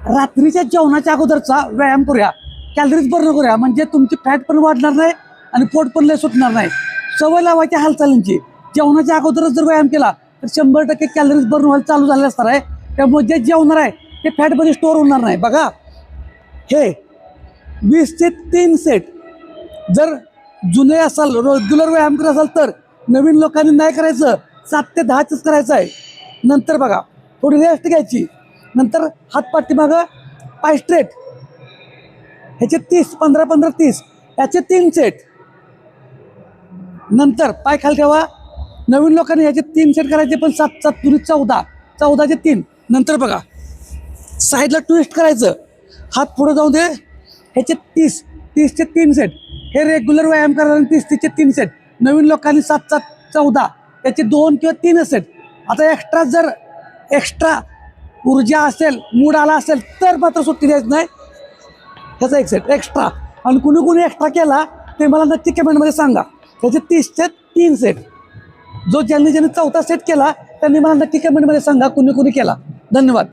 रात्रीच्या जेवणाच्या अगोदरचा व्यायाम करूया, कॅलरीज बर्न करूया, म्हणजे तुमची फॅट पण वाढणार नाही आणि पोट पण लय सुटणार नाही. सवय लावायची हालचालींची. जेवणाच्या अगोदरच जर व्यायाम केला तर 100% कॅलरीज बर्न व्हायला चालू झाले असणार आहे. त्यामुळे जे जेवणार आहे ते फॅटमध्ये स्टोअर होणार नाही. बघा, हे 20 ते 3 सेट जर जुने असाल, रेग्युलर व्यायाम करत असाल तर. नवीन लोकांनी नाही करायचं, 7 ते 10च करायचं आहे. नंतर बघा, थोडी रेस्ट घ्यायची. नंतर हात पाठीमागं, पाय स्ट्रेट, ह्याचे 30, 15-15, 30 याचे 3 सेट. नंतर पाय खाली ठेवा. नवीन लोकांनी ह्याचे 3 सेट करायचे, पण 7-7 दुनी 14, 14चे 3. नंतर बघा, साईडला ट्विस्ट करायचं, हात पुढे जाऊ दे. ह्याचे 30चे 3 सेट. हे रेग्युलर व्यायाम करताना 30चे 3 सेट. नवीन लोकांनी 7-7, 14 याचे 2 किंवा 3 सेट. आता एक्स्ट्रा ऊर्जा असेल, मूड आला असेल तर मात्र सुट्टी द्यायची नाही. ह्याचा 1 सेट एक्स्ट्रा. आणि कुणी एक्स्ट्रा केला ते मला नक्की कमेंटमध्ये सांगा. त्याचे 30चे 3 सेट. ज्यांनी 4था सेट केला त्यांनी मला नक्की कमेंटमध्ये सांगा कुणी केला. धन्यवाद.